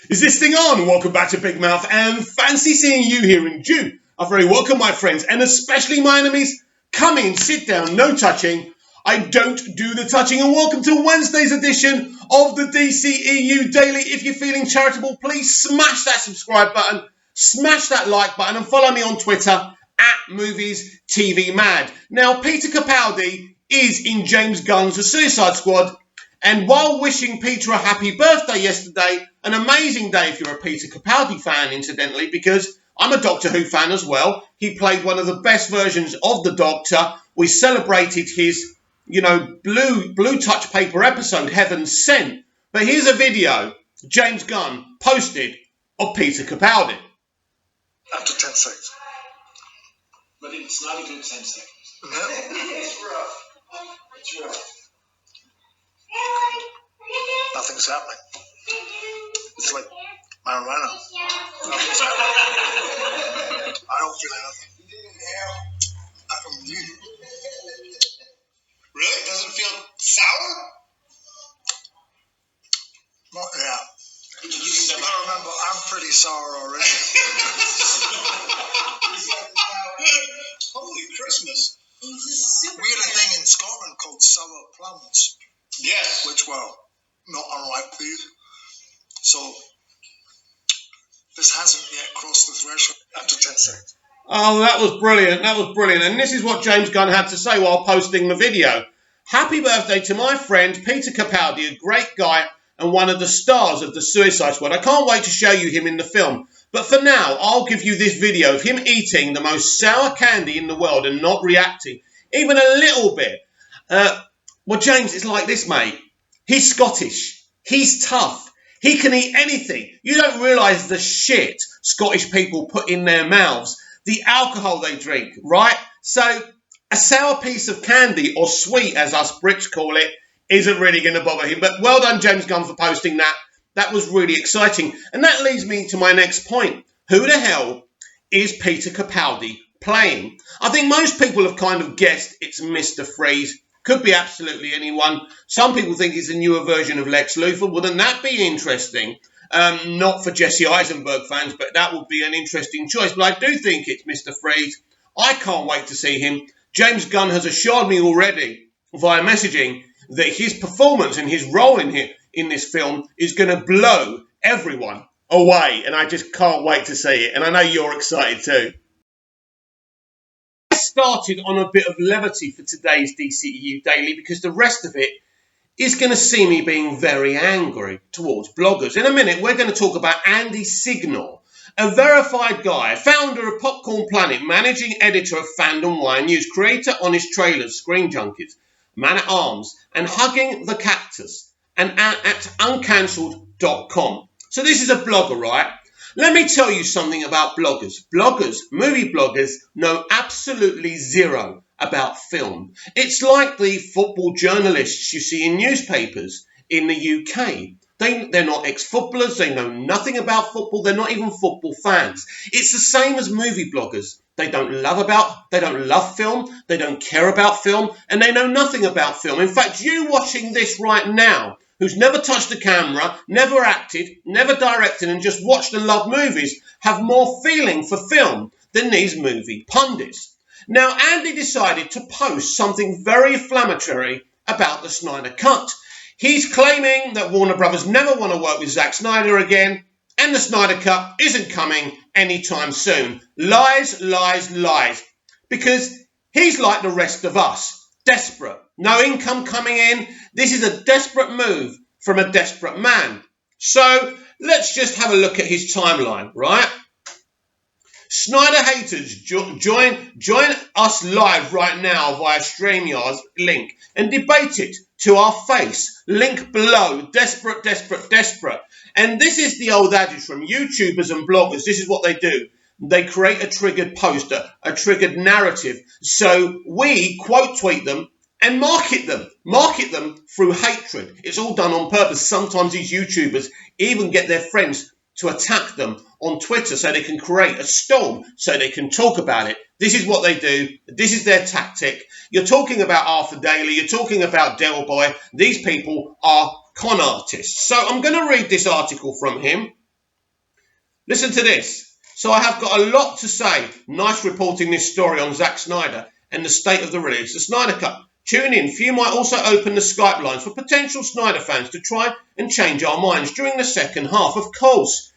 Is this thing on? Welcome back to Big Mouth, and fancy seeing you here in June. I'm very welcome, my friends, and especially my enemies. Come in, sit down, no touching. I don't do the touching, and welcome to Wednesday's edition of the dceu Daily. If you're feeling charitable, please smash that subscribe button, smash that like button, and follow me on Twitter at MoviesTVMad. Now, Peter Capaldi is in James Gunn's The Suicide Squad. And while wishing Peter a happy birthday yesterday, an amazing day if you're a Peter Capaldi fan, incidentally, because I'm a Doctor Who fan as well. He played one of the best versions of the Doctor. We celebrated his, blue touch paper episode, Heaven Sent. But here's a video James Gunn posted of Peter Capaldi. After 10 seconds. But it's not a good 10 seconds. No. It's rough. It's rough. Nothing's happening. It's like marijuana. Nothing's happening. I don't feel anything. I don't need it. Really? Doesn't feel sour? Not yet. Did you You gotta remember, I'm pretty sour already. Holy Christmas. We had a thing in Scotland called sour plums. Yes. Which were not unlike these. So, this hasn't yet crossed the threshold after 10 seconds. Oh, that was brilliant. That was brilliant. And this is what James Gunn had to say while posting the video. Happy birthday to my friend Peter Capaldi, a great guy and one of the stars of the Suicide Squad. I can't wait to show you him in the film. But for now, I'll give you this video of him eating the most sour candy in the world and not reacting, even a little bit. Well, James, it's like this, mate. He's Scottish. He's tough. He can eat anything. You don't realise the shit Scottish people put in their mouths, the alcohol they drink, right? So a sour piece of candy, or sweet as us Brits call it, isn't really going to bother him. But well done, James Gunn, for posting that. That was really exciting. And that leads me to my next point. Who the hell is Peter Capaldi playing? I think most people have kind of guessed it's Mr. Freeze. Could be absolutely anyone. Some people think it's a newer version of Lex Luthor. Wouldn't that be interesting? Not for Jesse Eisenberg fans, but that would be an interesting choice. But I do think it's Mr. Freeze. I can't wait to see him. James Gunn has assured me already via messaging that his performance and his role in this film is going to blow everyone away. And I just can't wait to see it. And I know you're excited too. Started on a bit of levity for today's dceu Daily because the rest of it is going to see me being very angry towards bloggers. In a minute, we're going to talk about Andy Signal, a verified guy, founder of Popcorn Planet, managing editor of fandomwire news, creator on his trailers, Screen Junkies, Man at Arms, and Hugging the Cactus, and at uncancelled.com. So this is a blogger, right? Let me tell you something about bloggers. Bloggers, movie bloggers, know absolutely zero about film. It's like the football journalists you see in newspapers in the UK. They're not ex-footballers. They know nothing about football. They're not even football fans. It's the same as movie bloggers. They don't love film. They don't care about film, and they know nothing about film. In fact, you watching this right now, who's never touched a camera, never acted, never directed, and just watched and loved movies, have more feeling for film than these movie pundits. Now, Andy decided to post something very inflammatory about the Snyder Cut. He's claiming that Warner Brothers never want to work with Zack Snyder again, and the Snyder Cut isn't coming anytime soon. Lies, lies, lies. Because he's like the rest of us, desperate. No income coming in. This is a desperate move from a desperate man. So let's just have a look at his timeline, right? Snyder haters, join us live right now via StreamYard's link and debate it to our face. Link below. Desperate, desperate, desperate. And this is the old adage from YouTubers and bloggers. This is what they do. They create a triggered poster, a triggered narrative. So we quote tweet them and market them through hatred. It's all done on purpose. Sometimes these YouTubers even get their friends to attack them on Twitter so they can create a storm, so they can talk about it. This is what they do. This is their tactic. You're talking about Arthur Daly. You're talking about Del Boy. These people are con artists. So I'm going to read this article from him. Listen to this. So I have got a lot to say. Nice reporting this story on Zack Snyder and the state of the release of Snyder Cut. Tune in. Few might also open the Skype lines for potential Snyder fans to try and change our minds during the second half. Of course,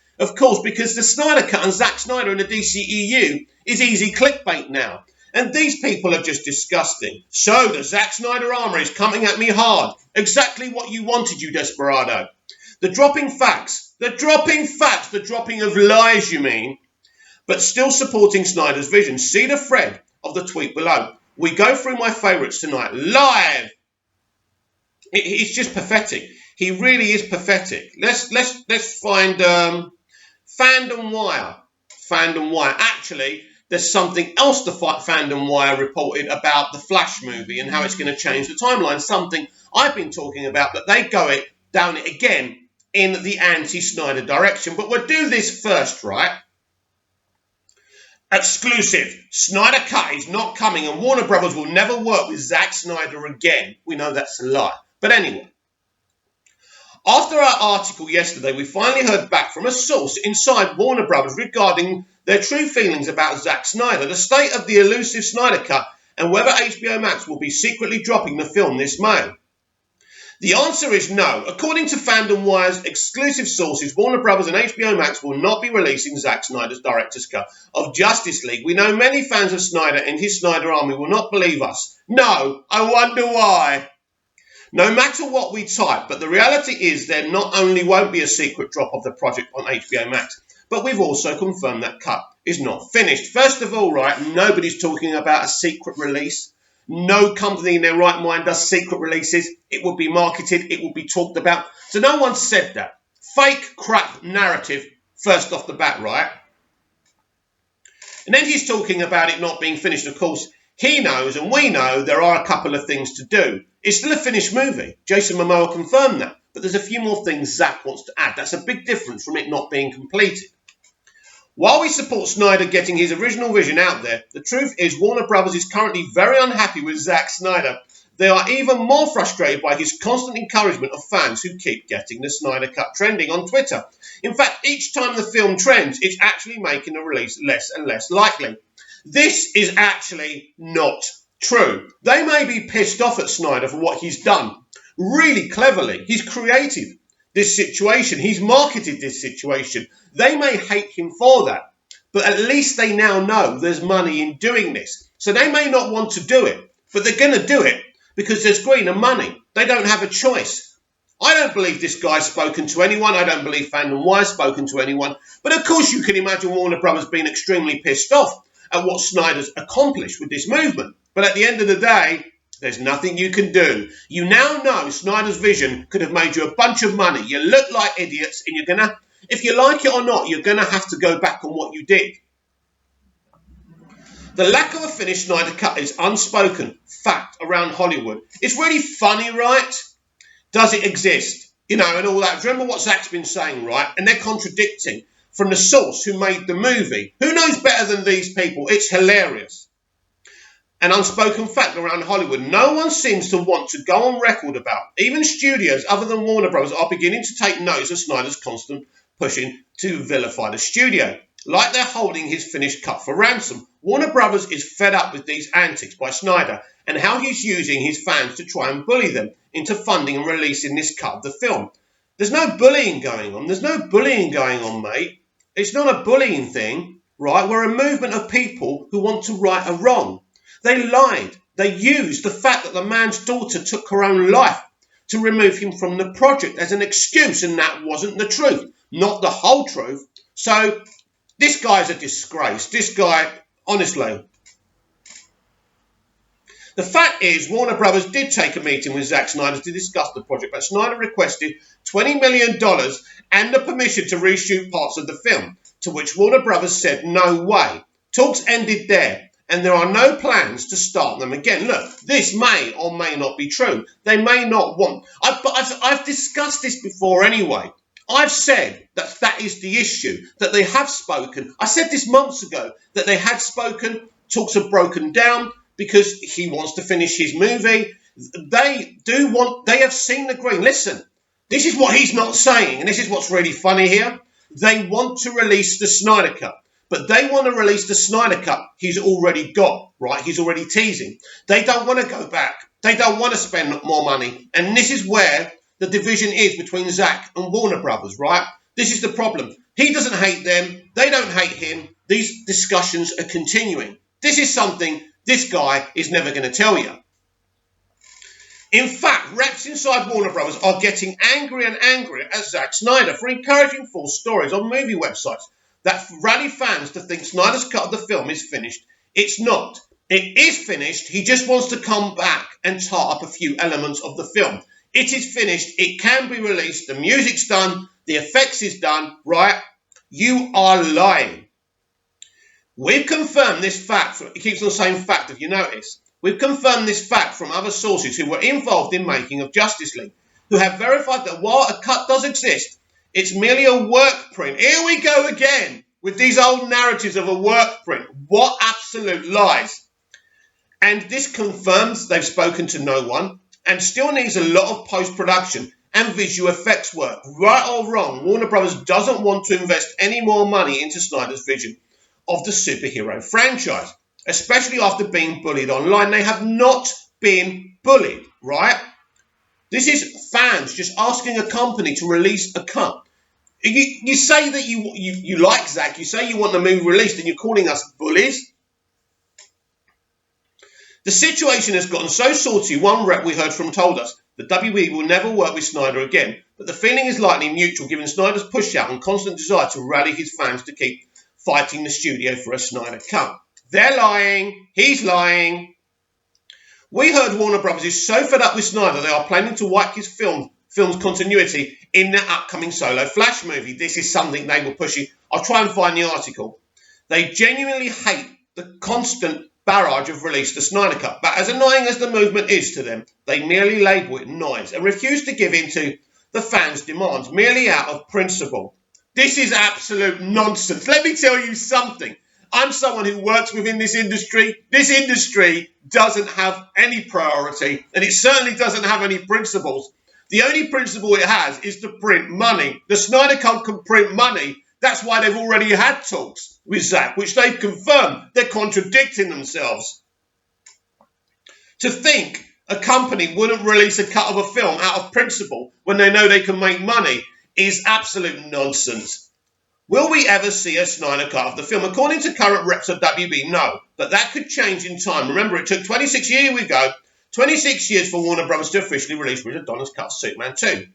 because the Snyder Cut and Zack Snyder in the DCEU is easy clickbait now. And these people are just disgusting. So the Zack Snyder armour is coming at me hard. Exactly what you wanted, you desperado. The dropping of lies, you mean, but still supporting Snyder's vision. See the thread of the tweet below. We go through my favourites tonight, live. It's just pathetic. He really is pathetic. Let's find fandomwire. Fandomwire. Actually, there's something else the fandomwire reported about the Flash movie and how it's going to change the timeline. Something I've been talking about, that they go down it again in the anti-Snyder direction. But we'll do this first, right? Exclusive. Snyder Cut is not coming and Warner Brothers will never work with Zack Snyder again. We know that's a lie. But anyway, after our article yesterday, we finally heard back from a source inside Warner Brothers regarding their true feelings about Zack Snyder, the state of the elusive Snyder Cut, and whether HBO Max will be secretly dropping the film this May. The answer is no. According to FandomWire's exclusive sources, Warner Brothers and HBO Max will not be releasing Zack Snyder's director's cut of Justice League. We know many fans of Snyder and his Snyder Army will not believe us. No, I wonder why. No matter what we type, but the reality is there not only won't be a secret drop of the project on HBO Max, but we've also confirmed that cut is not finished. First of all, right, nobody's talking about a secret release. No company in their right mind does secret releases. It will be marketed. It will be talked about. So no one said that. Fake crap narrative first off the bat, right? And then he's talking about it not being finished. Of course, he knows and we know there are a couple of things to do. It's still a finished movie. Jason Momoa confirmed that. But there's a few more things Zack wants to add. That's a big difference from it not being completed. While we support Snyder getting his original vision out there, the truth is Warner Brothers is currently very unhappy with Zack Snyder. They are even more frustrated by his constant encouragement of fans who keep getting the Snyder Cut trending on Twitter. In fact, each time the film trends, it's actually making a release less and less likely. This is actually not true. They may be pissed off at Snyder for what he's done. Really cleverly, he's created this situation. He's marketed this situation. They may hate him for that, but at least they now know there's money in doing this. So they may not want to do it, but they're going to do it because there's greener money. They don't have a choice. I don't believe this guy's spoken to anyone. I don't believe FandomWire's spoken to anyone. But of course you can imagine Warner Brothers being extremely pissed off at what Snyder's accomplished with this movement. But at the end of the day, there's nothing you can do. You now know Snyder's vision could have made you a bunch of money. You look like idiots and you're going to, if you like it or not, you're going to have to go back on what you did. The lack of a finished Snyder Cut is unspoken fact around Hollywood. It's really funny, right? Does it exist? You know, and all that. Remember what Zack's been saying, right? And they're contradicting from the source who made the movie. Who knows better than these people? It's hilarious. An unspoken fact around Hollywood no one seems to want to go on record about. Even studios other than Warner Bros. Are beginning to take notice of Snyder's constant pushing to vilify the studio. Like they're holding his finished cut for ransom. Warner Bros. Is fed up with these antics by Snyder and how he's using his fans to try and bully them into funding and releasing this cut of the film. There's no bullying going on. There's no bullying going on, mate. It's not a bullying thing, right? We're a movement of people who want to right a wrong. They lied. They used the fact that the man's daughter took her own life to remove him from the project as an excuse, and that wasn't the truth, not the whole truth. So this guy's a disgrace. This guy, honestly. The fact is, Warner Brothers did take a meeting with Zack Snyder to discuss the project, but Snyder requested $20 million and the permission to reshoot parts of the film, to which Warner Brothers said no way. Talks ended there. And there are no plans to start them again. Look, this may or may not be true. They may not want... I've discussed this before anyway. I've said that is the issue, that they have spoken. I said this months ago, that they had spoken, talks have broken down because he wants to finish his movie. They have seen the green. Listen, this is what he's not saying, and this is what's really funny here. They want to release the Snyder Cut. But they want to release the Snyder Cut he's already got, right? He's already teasing. They don't want to go back. They don't want to spend more money. And this is where the division is between Zack and Warner Brothers, right? This is the problem. He doesn't hate them. They don't hate him. These discussions are continuing. This is something this guy is never going to tell you. In fact, reps inside Warner Brothers are getting angrier and angrier at Zack Snyder for encouraging false stories on movie websites that rally fans to think Snyder's cut of the film is finished. It's not. It is finished. He just wants to come back and tar up a few elements of the film. It is finished. It can be released. The music's done. The effects is done. Right? You are lying. We've confirmed this fact. It keeps on saying fact, if you notice. We've confirmed this fact from other sources who were involved in making of Justice League, who have verified that while a cut does exist, it's merely a work print. Here we go again with these old narratives of a work print. What absolute lies. And this confirms they've spoken to no one and still needs a lot of post-production and visual effects work. Right or wrong, Warner Brothers doesn't want to invest any more money into Snyder's vision of the superhero franchise, especially after being bullied online. They have not been bullied, right? This is fans just asking a company to release a cut. You say that you like Zack, you say you want the movie released, and you're calling us bullies? The situation has gotten so salty, one rep we heard from told us that WB will never work with Snyder again, but the feeling is likely mutual given Snyder's push-out and constant desire to rally his fans to keep fighting the studio for a Snyder cut. They're lying. He's lying. We heard Warner Brothers is so fed up with Snyder they are planning to wipe his film's continuity in their upcoming solo Flash movie. This is something they were pushing. I'll try and find the article. They genuinely hate the constant barrage of release the Snyder Cut, but as annoying as the movement is to them, they merely label it noise and refuse to give in to the fans' demands merely out of principle. This is absolute nonsense. Let me tell you something. I'm someone who works within this industry. This industry doesn't have any priority, and it certainly doesn't have any principles. The only principle it has is to print money. The Snyder Cut can print money. That's why they've already had talks with Zack, which they've confirmed. They're contradicting themselves. To think a company wouldn't release a cut of a film out of principle when they know they can make money is absolute nonsense. Will we ever see a Snyder Cut of the film? According to current reps of WB, no. But that could change in time. Remember, it took 26 years, here we go, 26 years for Warner Brothers to officially release Richard Donner's cut of Superman 2.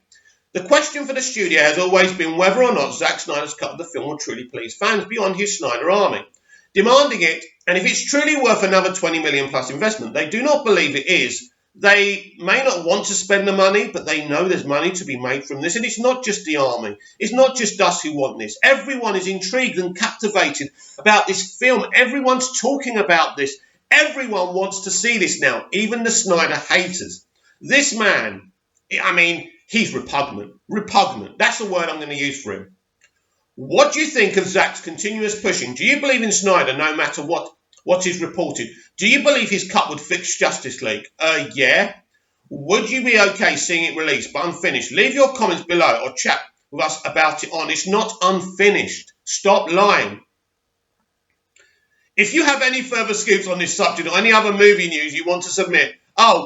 The question for the studio has always been whether or not Zack Snyder's cut of the film will truly please fans beyond his Snyder army, demanding it, and if it's truly worth another $20 million plus investment. They do not believe it is. They may not want to spend the money, but they know there's money to be made from this. And it's not just the army. It's not just us who want this. Everyone is intrigued and captivated about this film. Everyone's talking about this. Everyone wants to see this now, even the Snyder haters. This man, I mean, he's repugnant. Repugnant. That's the word I'm going to use for him. What do you think of Zack's continuous pushing? Do you believe in Snyder no matter what is reported? Do you believe his cut would fix Justice League? Yeah. Would you be okay seeing it released but unfinished? Leave your comments below or chat with us about it on. It's not unfinished. Stop lying. If you have any further scoops on this subject or any other movie news you want to submit,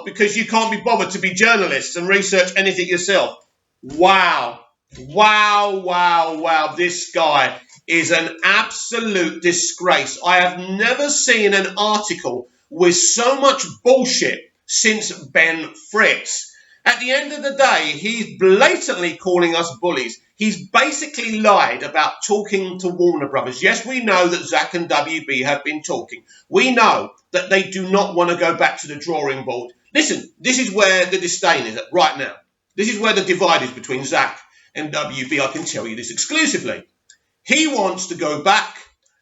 because you can't be bothered to be journalists and research anything yourself. Wow. Wow, wow, wow. This guy is an absolute disgrace. I have never seen an article with so much bullshit since Ben Fritz. At the end of the day, he's blatantly calling us bullies. He's basically lied about talking to Warner Brothers. Yes, we know that Zack and WB have been talking. We know that they do not want to go back to the drawing board. Listen, this is where the disdain is right now. This is where the divide is between Zack and WB. I can tell you this exclusively. He wants to go back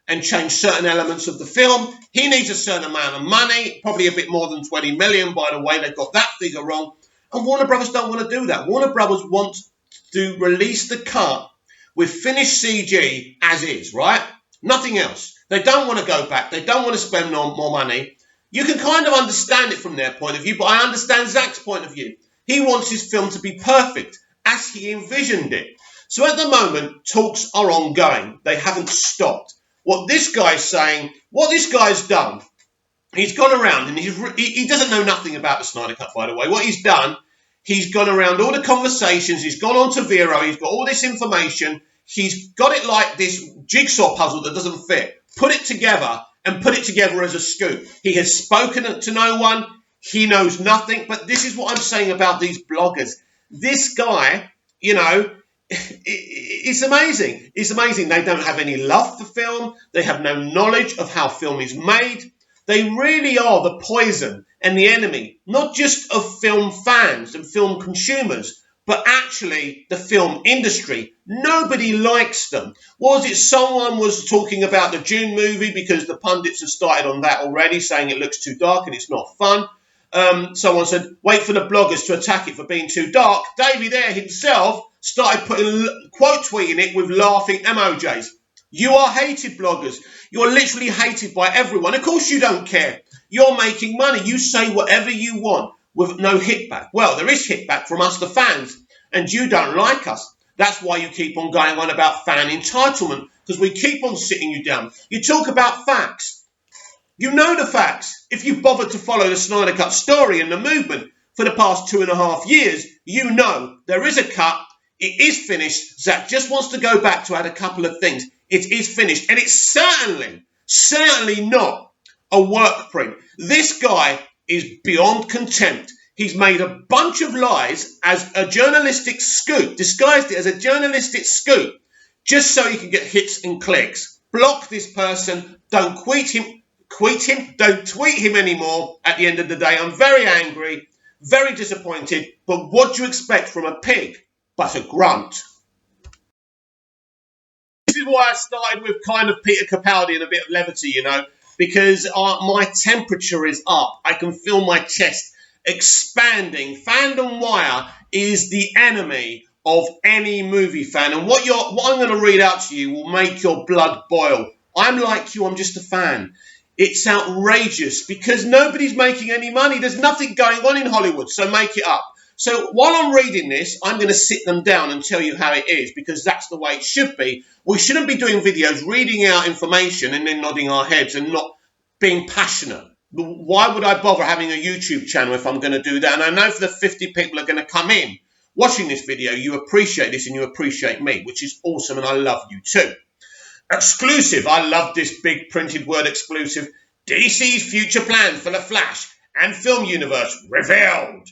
and change certain elements of the film. He needs a certain amount of money, probably a bit more than 20 million, by the way. They've got that figure wrong. And Warner Brothers don't want to do that. Warner Brothers wants to release the cut with finished CG as is, right? Nothing else. They don't want to go back. They don't want to spend more money. You can kind of understand it from their point of view, but I understand Zack's point of view. He wants his film to be perfect, as he envisioned it. So at the moment, talks are ongoing. They haven't stopped. What this guy's saying, what this guy's done, he's gone around and he doesn't know nothing about the Snyder Cut, by the way. What he's done, he's gone around all the conversations. He's gone on to Vero. He's got all this information. He's got it like this jigsaw puzzle that doesn't fit. Put it together and put it together as a scoop. He has spoken to no one. He knows nothing. But this is what I'm saying about these bloggers. This guy, you know, it's amazing. It's amazing. They don't have any love for film. They have no knowledge of how film is made. They really are the poison and the enemy, not just of film fans and film consumers, but actually the film industry. Nobody likes them. Was it someone was talking about the Dune movie because the pundits have started on that already, saying it looks too dark and it's not fun. Someone said, wait for the bloggers to attack it for being too dark. David Ayer himself started quote tweeting it with laughing emojis. You are hated, bloggers. You're literally hated by everyone. Of course you don't care. You're making money. You say whatever you want with no hitback. Well, there is hitback from us, the fans, and you don't like us. That's why you keep on going on about fan entitlement, because we keep on sitting you down. You talk about facts. You know the facts. If you've bothered to follow the Snyder Cut story and the movement for the past 2.5 years, you know there is a cut. It is finished. Zach just wants to go back to add a couple of things. It is finished. And it's certainly not a work print. This guy is beyond contempt. He's made a bunch of lies as a journalistic scoop, disguised it as a journalistic scoop, just so he can get hits and clicks. Block this person. Don't tweet him. Don't tweet him anymore at the end of the day. I'm very angry, very disappointed. But what do you expect from a pig but a grunt? This is why I started with kind of Peter Capaldi and a bit of levity, you know, because my temperature is up. I can feel my chest expanding. Fandomwire is the enemy of any movie fan. And what I'm going to read out to you will make your blood boil. I'm like you, I'm just a fan. It's outrageous because nobody's making any money. There's nothing going on in Hollywood, so make it up. So while I'm reading this, I'm going to sit them down and tell you how it is, because that's the way it should be. We shouldn't be doing videos, reading out information and then nodding our heads and not being passionate. Why would I bother having a YouTube channel if I'm going to do that? And I know for the 50 people are going to come in watching this video, you appreciate this and you appreciate me, which is awesome, and I love you too. Exclusive. I love this big printed word, exclusive. DC's future plan for the Flash and film universe revealed.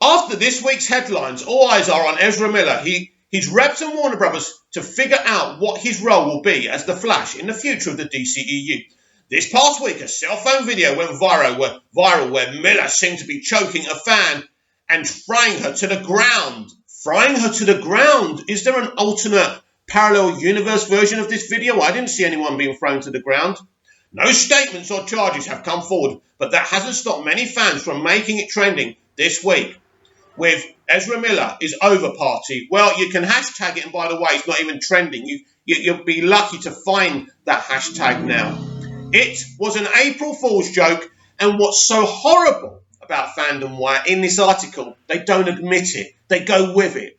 After this week's headlines, all eyes are on Ezra Miller. He's repped and Warner Brothers to figure out what his role will be as the Flash in the future of the DCEU. This past week, a cell phone video went viral where Miller seemed to be choking a fan and frying her to the ground. Frying her to the ground? Is there an alternate parallel universe version of this video? I didn't see anyone being thrown to the ground. No statements or charges have come forward, but that hasn't stopped many fans from making it trending this week. With Ezra Miller is over party. Well, you can hashtag it, and by the way, it's not even trending. You'll be lucky to find that hashtag now. It was an April Fool's joke, and what's so horrible about Fandomwire in this article, they don't admit it. They go with it.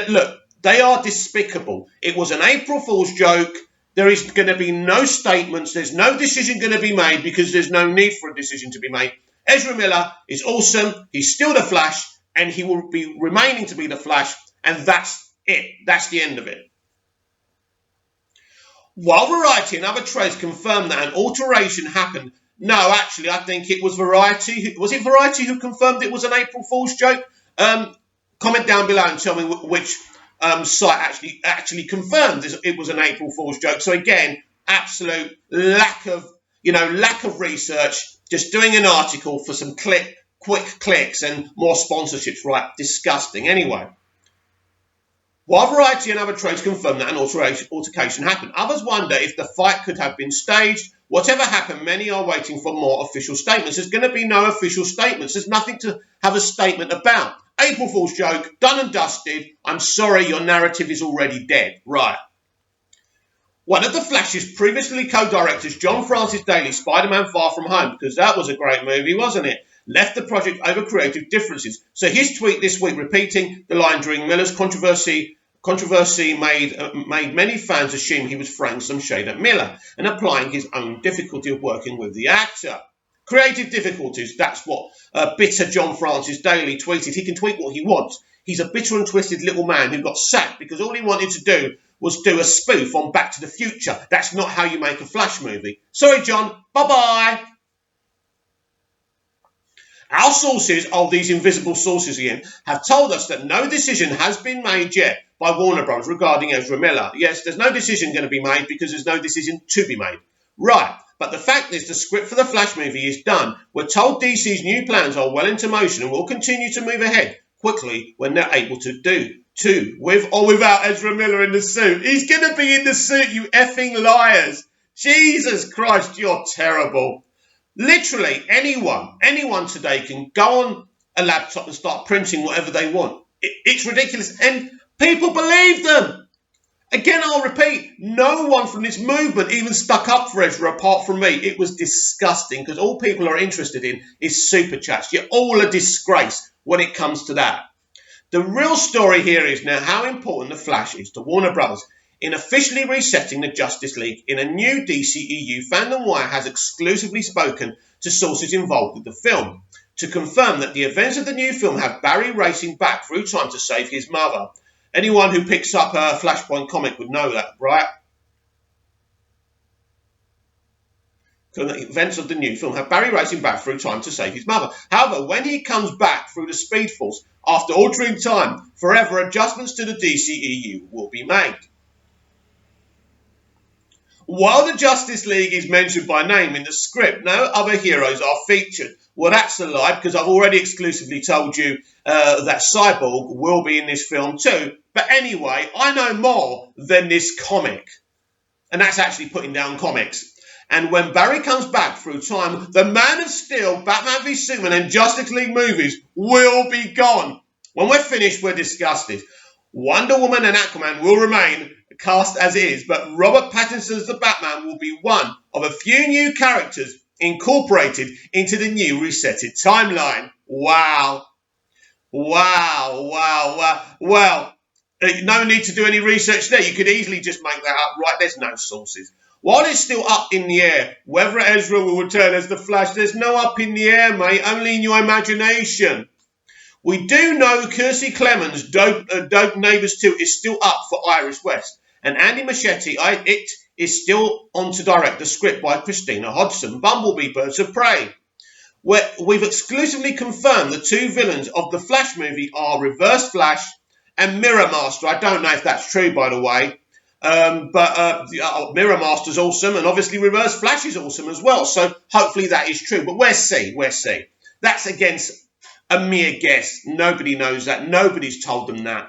Look, they are despicable. It was an April Fool's joke. There is going to be no statements. There's no decision going to be made because there's no need for a decision to be made. Ezra Miller is awesome. He's still the Flash, and he will be remaining to be the Flash, and that's it. That's the end of it. While Variety and other trades confirmed that an alteration happened, no, actually, I think it was Variety. Was it Variety who confirmed it was an April Fool's joke? Comment down below and tell me which site actually confirmed it was an April Fool's joke. So again, absolute lack of research. Just doing an article for some quick clicks and more sponsorships, right? Disgusting. Anyway, while Variety and other trades confirm that an altercation happened, others wonder if the fight could have been staged. Whatever happened, many are waiting for more official statements. There's going to be no official statements. There's nothing to have a statement about. April Fool's joke, done and dusted. I'm sorry, your narrative is already dead. Right. One of the Flash's previously co-directors, John Francis Daly's Spider-Man Far From Home, because that was a great movie, wasn't it, left the project over creative differences. So his tweet this week repeating the line during Miller's controversy made many fans assume he was throwing some shade at Miller and applying his own difficulty of working with the actor. Creative difficulties, that's what bitter John Francis Daly tweeted. He can tweet what he wants. He's a bitter and twisted little man who got sacked because all he wanted to do was do a spoof on Back to the Future. That's not how you make a Flash movie. Sorry, John. Bye-bye. Our sources, these invisible sources again, have told us that no decision has been made yet by Warner Bros. Regarding Ezra Miller. Yes, there's no decision going to be made because there's no decision to be made. Right, but the fact is the script for the Flash movie is done. We're told DC's new plans are well into motion and will continue to move ahead quickly when they're able to do. With or without Ezra Miller in the suit. He's going to be in the suit, you effing liars. Jesus Christ, you're terrible. Literally, anyone today can go on a laptop and start printing whatever they want. It's ridiculous, and people believe them. Again, I'll repeat, no one from this movement even stuck up for Ezra apart from me. It was disgusting because all people are interested in is super chats. You're all a disgrace when it comes to that. The real story here is now how important the Flash is to Warner Bros. In officially resetting the Justice League in a new DCEU. FandomWire has exclusively spoken to sources involved with the film to confirm that the events of the new film have Barry racing back through time to save his mother. Anyone who picks up a Flashpoint comic would know that, right? So the events of the new film have Barry racing back through time to save his mother. However, when he comes back through the Speed Force, after altering time, forever adjustments to the DCEU will be made. While the Justice League is mentioned by name in the script, no other heroes are featured. Well, that's a lie, because I've already exclusively told you that Cyborg will be in this film too. But anyway, I know more than this comic. And that's actually putting down comics. And when Barry comes back through time, the Man of Steel, Batman v Superman and Justice League movies will be gone. When we're finished, we're disgusted. Wonder Woman and Aquaman will remain cast as is, but Robert Pattinson's The Batman will be one of a few new characters incorporated into the new resetted timeline. Wow. Well, no need to do any research there. You could easily just make that up. Right, there's no sources. While it's still up in the air, whether Ezra will return as the Flash, there's no up in the air, mate, only in your imagination. We do know Kirstie Clemons' Dope Neighbours 2 is still up for Iris West, and Andy Muschietti, it is still on to direct the script by Christina Hodson, Bumblebee Birds of Prey. We've exclusively confirmed the two villains of the Flash movie are Reverse Flash and Mirror Master. I don't know if that's true, by the way. But Mirror Master's awesome, and obviously Reverse Flash is awesome as well. So hopefully that is true. But we'll see. That's against a mere guess. Nobody knows that. Nobody's told them that.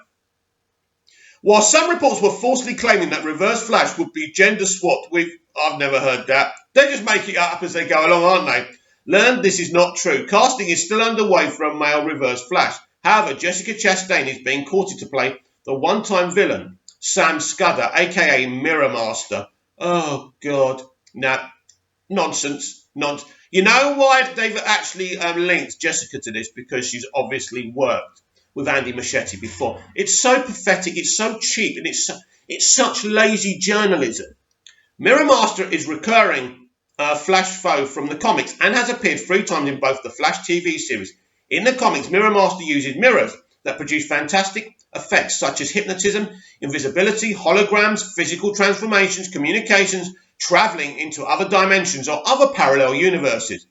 While some reports were falsely claiming that Reverse Flash would be gender swapped, I've never heard that. They just make it up as they go along, aren't they? Learn this is not true. Casting is still underway for a male Reverse Flash. However, Jessica Chastain is being courted to play the one-time villain, Sam Scudder, a.k.a. Mirror Master. Oh, God. No. Nonsense. You know why they've actually linked Jessica to this? Because she's obviously worked with Andy Muschietti before. It's so pathetic, it's so cheap, and it's such lazy journalism. Mirror Master is recurring Flash foe from the comics and has appeared 3 times in both the Flash TV series. In the comics, Mirror Master uses mirrors that produce fantastic effects such as hypnotism, invisibility, holograms, physical transformations, communications, travelling into other dimensions or other parallel universes.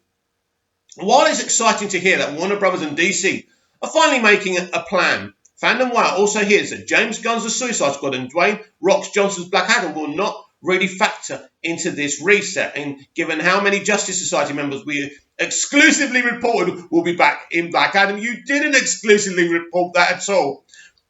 While it's exciting to hear that Warner Bros. And DC are finally making a plan, FandomWire also hears that James Gunn's The Suicide Squad and Dwayne "Rock" Johnson's Black Adam will not really factor into this reset, and given how many Justice Society members we exclusively reported will be back in Black Adam, you didn't exclusively report that at all.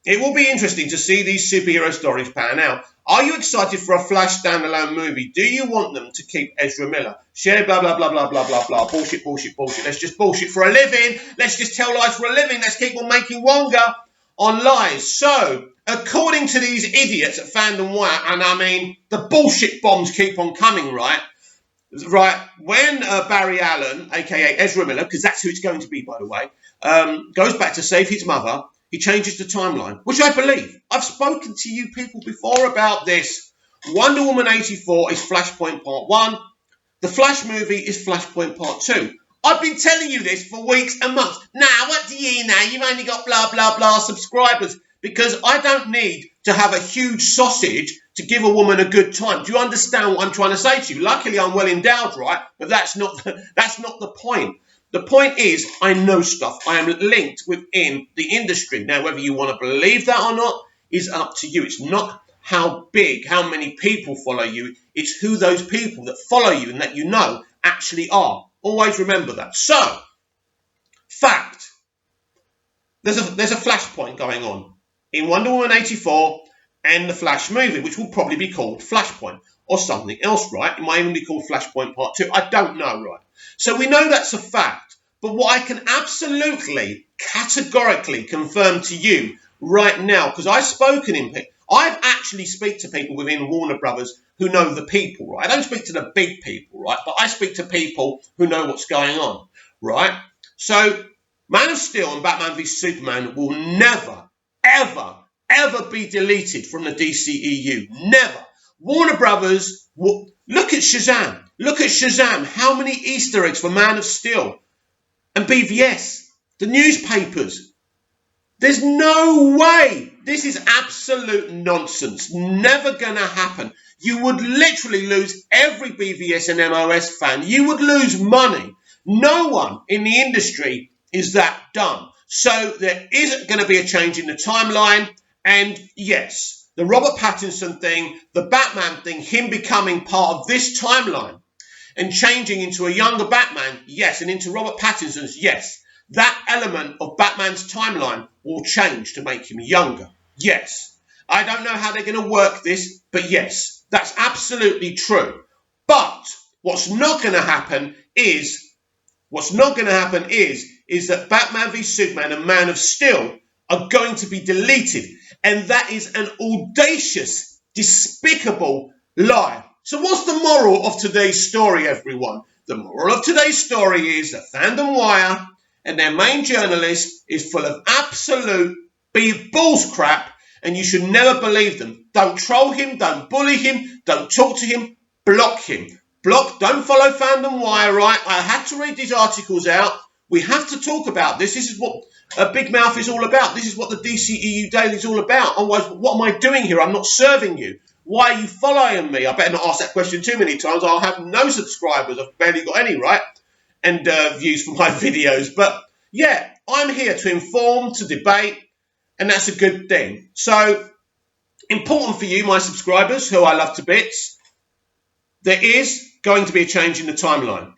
It will be interesting to see these superhero stories pan out. Are you excited for a Flash standalone movie? Do you want them to keep Ezra Miller? Share blah, blah, blah, blah, blah, blah, blah. Bullshit. Let's just bullshit for a living. Let's just tell lies for a living. Let's keep on making Wonga on lies. So, according to these idiots at FandomWire, and I mean, the bullshit bombs keep on coming, right? Right, when Barry Allen, aka Ezra Miller, because that's who it's going to be, by the way, goes back to save his mother, he changes the timeline, which I believe. I've spoken to you people before about this. Wonder Woman 84 is Flashpoint Part 1. The Flash movie is Flashpoint Part 2. I've been telling you this for weeks and months. Now, what do you know? You've only got blah, blah, blah subscribers. Because I don't need to have a huge sausage to give a woman a good time. Do you understand what I'm trying to say to you? Luckily, I'm well endowed, right? But that's not the point. The point is, I know stuff. I am linked within the industry. Now, whether you want to believe that or not is up to you. It's not how big, how many people follow you. It's who those people that follow you and that you know actually are. Always remember that. So, fact. There's a flashpoint going on in Wonder Woman 84 and the Flash movie, which will probably be called Flashpoint or something else, right? It might even be called Flashpoint Part 2. I don't know, right? So we know that's a fact. But what I can absolutely, categorically confirm to you right now, because I've spoken in people, I've actually speak to people within Warner Brothers who know the people, right? I don't speak to the big people, right? But I speak to people who know what's going on, right? So Man of Steel and Batman v Superman will never, ever, ever be deleted from the DCEU. Never. Warner Brothers will... Look at Shazam. Look at Shazam. How many Easter eggs for Man of Steel? And BVS. The newspapers. There's no way. This is absolute nonsense. Never going to happen. You would literally lose every BVS and MOS fan. You would lose money. No one in the industry is that dumb. So there is going to be a change in the timeline. And yes, the Robert Pattinson thing, the Batman thing, him becoming part of this timeline and changing into a younger Batman, yes, and into Robert Pattinson's, yes. That element of Batman's timeline will change to make him younger. Yes. I don't know how they're going to work this, but yes, that's absolutely true. But what's not going to happen is that Batman v Superman and Man of Steel are going to be deleted. And that is an audacious, despicable lie. So what's the moral of today's story, everyone? The moral of today's story is that fandomwire and their main journalist is full of absolute balls crap, and you should never believe them. Don't troll him, don't bully him, don't talk to him, block him. Block, don't follow fandomwire, right? I had to read these articles out. We have to talk about this. This is what Big Mouth is all about. This is what the DCEU Daily is all about. Otherwise, what am I doing here? I'm not serving you. Why are you following me? I better not ask that question too many times. I'll have no subscribers. I've barely got any, right? And views for my videos. But yeah, I'm here to inform, to debate, and that's a good thing. So, important for you, my subscribers, who I love to bits, there is going to be a change in the timeline.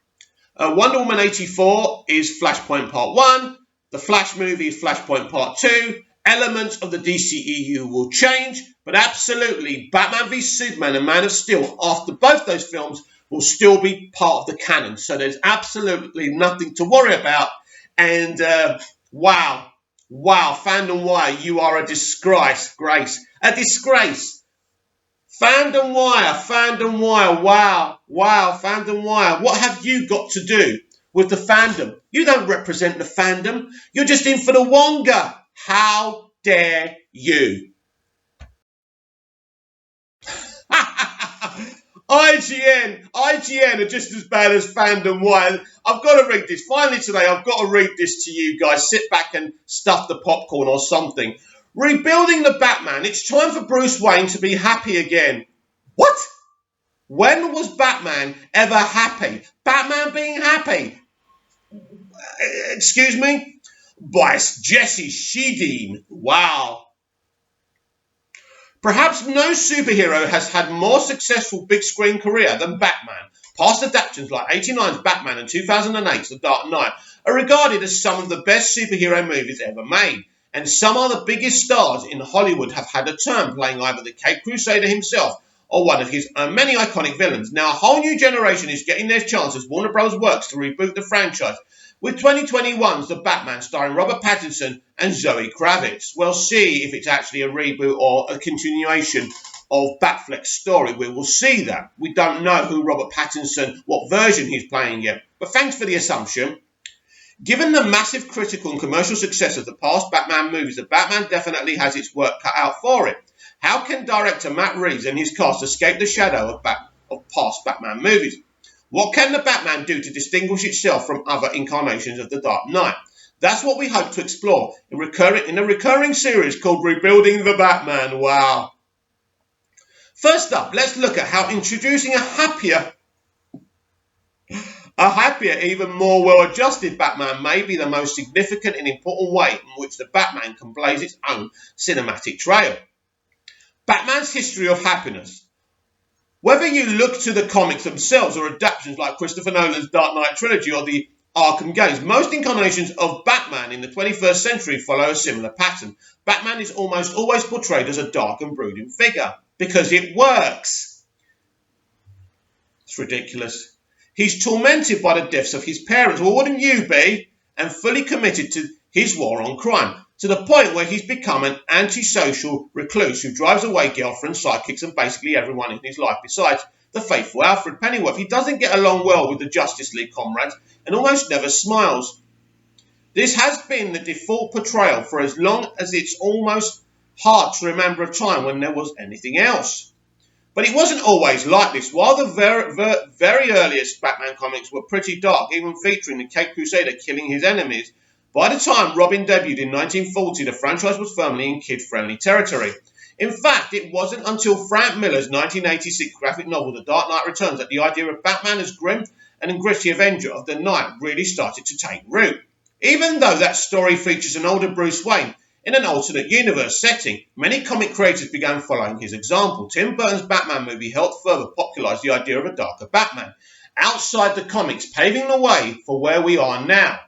Wonder Woman 84 is Flashpoint Part 1. The Flash movie is Flashpoint Part 2. Elements of the DCEU will change, but absolutely, Batman v Superman and Man of Steel, after both those films, will still be part of the canon. So there's absolutely nothing to worry about. And wow, fandomwire, you are a disgrace. A disgrace. Fandomwire, wow, fandomwire. What have you got to do with the fandom? You don't represent the fandom. You're just in for the wonga. How dare you? IGN are just as bad as fandomwire. I've got to read this. Finally today, I've got to read this to you guys. Sit back and stuff the popcorn or something. Rebuilding the Batman. It's time for Bruce Wayne to be happy again. What? When was Batman ever happy? Batman being happy? Excuse me? By Jesse Shedeen. Wow. Perhaps no superhero has had more successful big screen career than Batman. Past adaptations like 89's Batman and 2008's The Dark Knight are regarded as some of the best superhero movies ever made. And some of the biggest stars in Hollywood have had a turn playing either the Cape Crusader himself or one of his many iconic villains. Now, a whole new generation is getting their chance as Warner Bros. Works to reboot the franchise, with 2021's The Batman starring Robert Pattinson and Zoe Kravitz. We'll see if it's actually a reboot or a continuation of Batfleck's story, we will see that. We don't know who Robert Pattinson, what version he's playing yet. But thanks for the assumption. Given the massive critical and commercial success of the past Batman movies, the Batman definitely has its work cut out for it. How can director Matt Reeves and his cast escape the shadow of past Batman movies? What can the Batman do to distinguish itself from other incarnations of the Dark Knight? That's what we hope to explore in a recurring series called Rebuilding the Batman. Wow. First up, let's look at how introducing a happier, even more well-adjusted Batman may be the most significant and important way in which the Batman can blaze its own cinematic trail. Batman's history of happiness. Whether you look to the comics themselves or adaptations like Christopher Nolan's Dark Knight trilogy or the Arkham games, most incarnations of Batman in the 21st century follow a similar pattern. Batman is almost always portrayed as a dark and brooding figure because it works. It's ridiculous. He's tormented by the deaths of his parents, well, wouldn't you be? And fully committed to his war on crime, to the point where he's become an antisocial recluse who drives away girlfriends, sidekicks, and basically everyone in his life besides the faithful Alfred Pennyworth. He doesn't get along well with the Justice League comrades and almost never smiles. This has been the default portrayal for as long as it's almost hard to remember a time when there was anything else. But it wasn't always like this. While the very earliest Batman comics were pretty dark, even featuring the Caped Crusader killing his enemies, by the time Robin debuted in 1940, the franchise was firmly in kid-friendly territory. In fact, it wasn't until Frank Miller's 1986 graphic novel The Dark Knight Returns that the idea of Batman as grim and gritty avenger of the night really started to take root. Even though that story features an older Bruce Wayne in an alternate universe setting, many comic creators began following his example. Tim Burton's Batman movie helped further popularise the idea of a darker Batman outside the comics, paving the way for where we are now.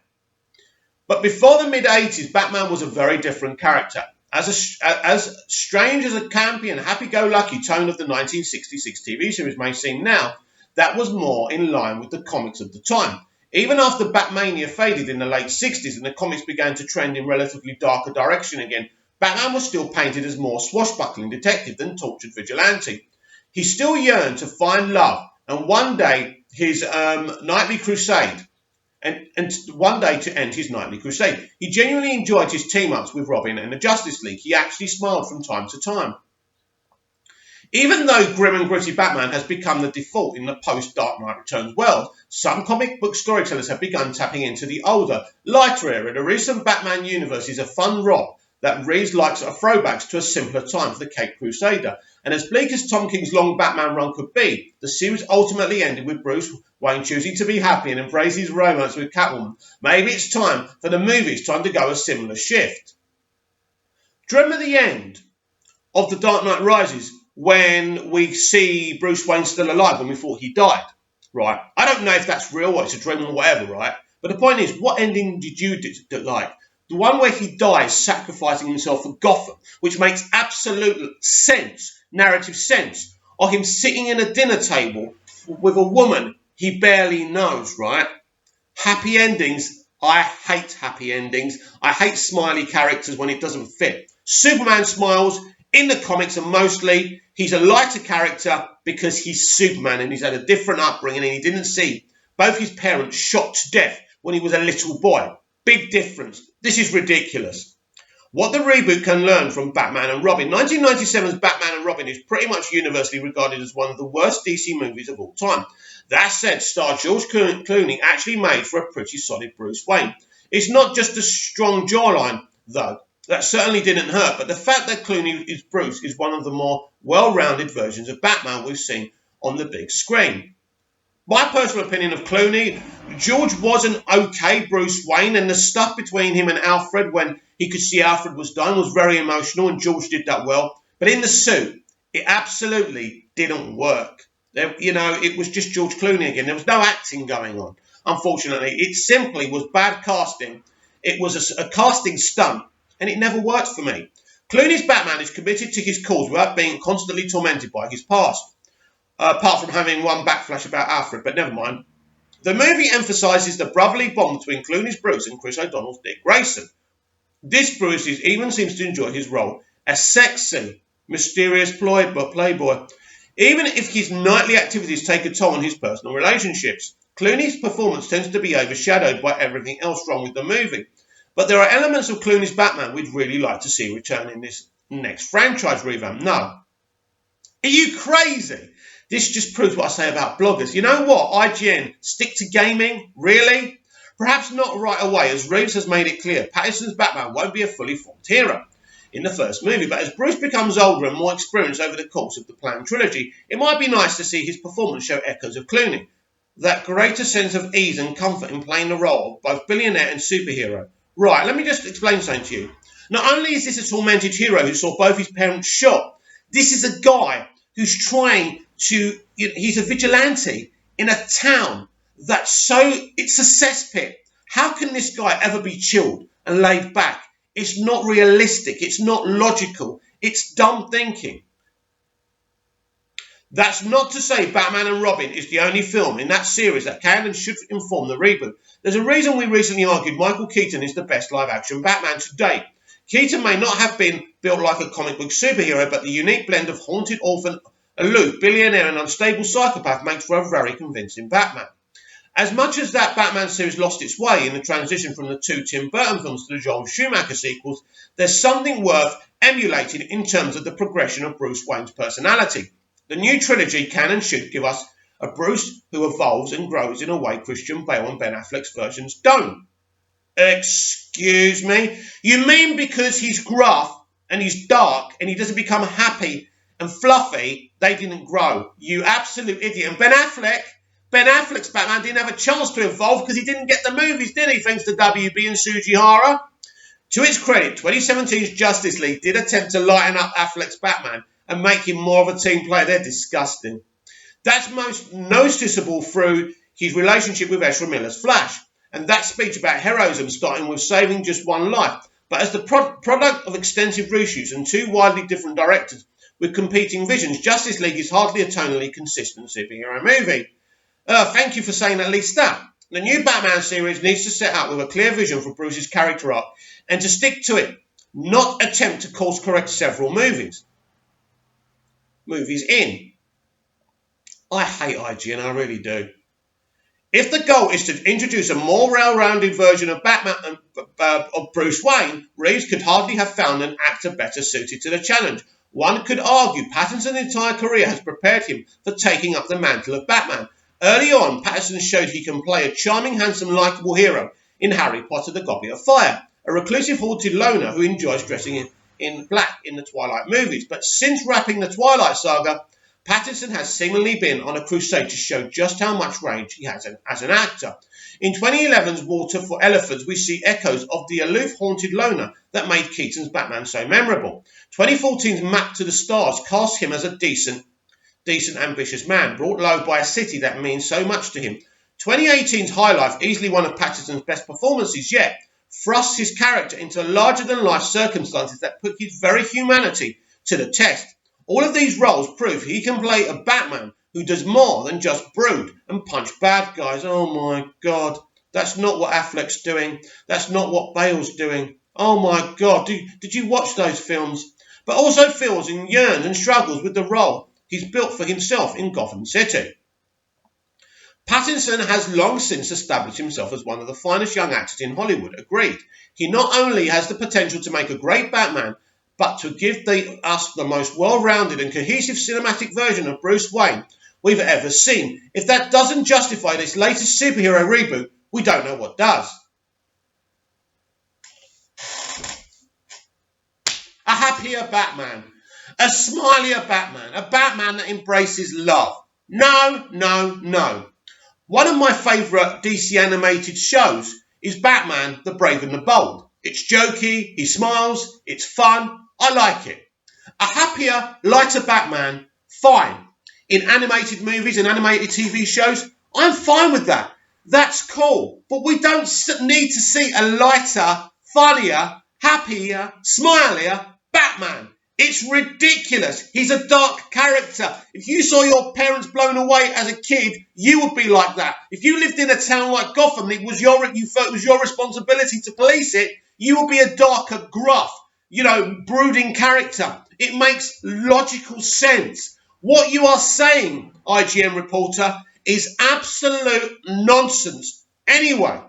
But before the mid-80s, Batman was a very different character. As strange as a campy and happy-go-lucky tone of the 1966 TV series may seem now, that was more in line with the comics of the time. Even after Batmania faded in the late 60s and the comics began to trend in relatively darker direction again, Batman was still painted as more swashbuckling detective than tortured vigilante. He still yearned to find love and one day his nightly crusade. And one day to end his nightly crusade. He genuinely enjoyed his team-ups with Robin and the Justice League. He actually smiled from time to time. Even though grim and gritty Batman has become the default in the post-Dark Knight Returns world, some comic book storytellers have begun tapping into the older, lighter era. The recent Batman universe is a fun romp that Reeves likes throwbacks to a simpler time for the Caped Crusader. And as bleak as Tom King's long Batman run could be, the series ultimately ended with Bruce Wayne choosing to be happy and embrace his romance with Catwoman. Maybe it's time for the movies to undergo a similar shift. Do you remember the end of The Dark Knight Rises when we see Bruce Wayne still alive when we thought he died? Right? I don't know if that's real or it's a dream or whatever, right? But the point is, what ending did you like? The one where he dies sacrificing himself for Gotham, which makes absolute sense, narrative sense, or him sitting in a dinner table with a woman he barely knows, right? Happy endings. I hate happy endings. I hate smiley characters when it doesn't fit. Superman smiles in the comics, and mostly he's a lighter character because he's Superman and he's had a different upbringing and he didn't see both his parents shot to death when he was a little boy. Big difference. This is ridiculous. What the reboot can learn from Batman and Robin. 1997's Batman and Robin is pretty much universally regarded as one of the worst DC movies of all time. That said, star George Clooney actually made for a pretty solid Bruce Wayne. It's not just a strong jawline, though. That certainly didn't hurt, but the fact that Clooney is Bruce is one of the more well-rounded versions of Batman we've seen on the big screen. My personal opinion of Clooney, George was an okay Bruce Wayne, and the stuff between him and Alfred when he could see Alfred was done was very emotional, and George did that well. But in the suit, it absolutely didn't work. It was just George Clooney again. There was no acting going on, unfortunately. It simply was bad casting. It was a casting stunt, and it never worked for me. Clooney's Batman is committed to his cause without being constantly tormented by his past. Apart from having one backflash about Alfred, but never mind. The movie emphasises the brotherly bond between Clooney's Bruce and Chris O'Donnell's Dick Grayson. This Bruce even seems to enjoy his role as sexy mysterious playboy. Even if his nightly activities take a toll on his personal relationships, Clooney's performance tends to be overshadowed by everything else wrong with the movie. But there are elements of Clooney's Batman we'd really like to see return in this next franchise revamp. No. Are you crazy? This just proves what I say about bloggers. You know what? IGN, stick to gaming? Really? Perhaps not right away, as Reeves has made it clear. Pattinson's Batman won't be a fully formed hero in the first movie, but as Bruce becomes older and more experienced over the course of the planned trilogy, it might be nice to see his performance show echoes of Clooney. That greater sense of ease and comfort in playing the role of both billionaire and superhero. Right, let me just explain something to you. Not only is this a tormented hero who saw both his parents shot, this is a guy who's trying to, he's a vigilante in a town that's it's a cesspit. How can this guy ever be chilled and laid back? It's not realistic. It's not logical. It's dumb thinking. That's not to say Batman and Robin is the only film in that series that can and should inform the reboot. There's a reason we recently argued Michael Keaton is the best live-action Batman to date. Keaton may not have been built like a comic book superhero, but the unique blend of haunted orphan, aloof, billionaire and unstable psychopath makes for a very convincing Batman. As much as that Batman series lost its way in the transition from the two Tim Burton films to the Joel Schumacher sequels, there's something worth emulating in terms of the progression of Bruce Wayne's personality. The new trilogy can and should give us a Bruce who evolves and grows in a way Christian Bale and Ben Affleck's versions don't. Excuse me? You mean because he's gruff and he's dark and he doesn't become happy and fluffy, they didn't grow? You absolute idiot. And Ben Affleck's Batman didn't have a chance to evolve because he didn't get the movies, did he? Thanks to WB and Sujihara. To its credit, 2017's Justice League did attempt to lighten up Affleck's Batman and make him more of a team player. They're disgusting. That's most noticeable through his relationship with Ezra Miller's Flash, and that speech about heroism starting with saving just one life. But as the product of extensive reshoots and two widely different directors with competing visions, Justice League is hardly a tonally consistent superhero movie. Thank you for saying at least that. The new Batman series needs to set out with a clear vision for Bruce's character arc and to stick to it, not attempt to course correct several movies in. I hate IGN, I really do. If the goal is to introduce a more well-rounded version of Batman and of Bruce Wayne, Reeves could hardly have found an actor better suited to the challenge. One could argue Pattinson's entire career has prepared him for taking up the mantle of Batman. Early on, Pattinson showed he can play a charming, handsome, likeable hero in Harry Potter the Goblet of Fire, a reclusive, haunted loner who enjoys dressing in black in the Twilight movies. But since wrapping the Twilight saga, Pattinson has seemingly been on a crusade to show just how much range he has as an actor. In 2011's Water for Elephants, we see echoes of the aloof, haunted loner that made Keaton's Batman so memorable. 2014's Map to the Stars cast him as a decent, ambitious man, brought low by a city that means so much to him. 2018's High Life, easily one of Pattinson's best performances yet, thrusts his character into larger-than-life circumstances that put his very humanity to the test. All of these roles prove he can play a Batman who does more than just brood and punch bad guys. Oh my God, that's not what Affleck's doing. That's not what Bale's doing. Oh my God, did you watch those films? But also feels and yearns and struggles with the role he's built for himself in Gotham City. Pattinson has long since established himself as one of the finest young actors in Hollywood, agreed. He not only has the potential to make a great Batman, but to give us the most well-rounded and cohesive cinematic version of Bruce Wayne we've ever seen. If that doesn't justify this latest superhero reboot, we don't know what does. A happier Batman. A smilier Batman. A Batman that embraces love. No. One of my favourite DC animated shows is Batman, the Brave and the Bold. It's jokey, he smiles, it's fun, I like it. A happier, lighter Batman, fine. In animated movies and animated TV shows, I'm fine with that. That's cool. But we don't need to see a lighter, funnier, happier, smilier Batman. It's ridiculous. He's a dark character. If you saw your parents blown away as a kid, you would be like that. If you lived in a town like Gotham, you felt it was your responsibility to police it, you would be a darker, gruff, brooding character. It makes logical sense. What you are saying, IGN reporter, is absolute nonsense. Anyway,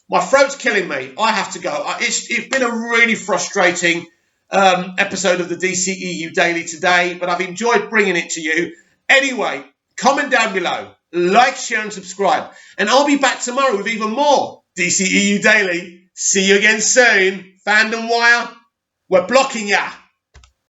my throat's killing me. I have to go. It's been a really frustrating episode of the DCEU Daily today, but I've enjoyed bringing it to you. Anyway, comment down below, like, share and subscribe, and I'll be back tomorrow with even more DCEU Daily. See you again soon. Fandomwire, we're blocking ya.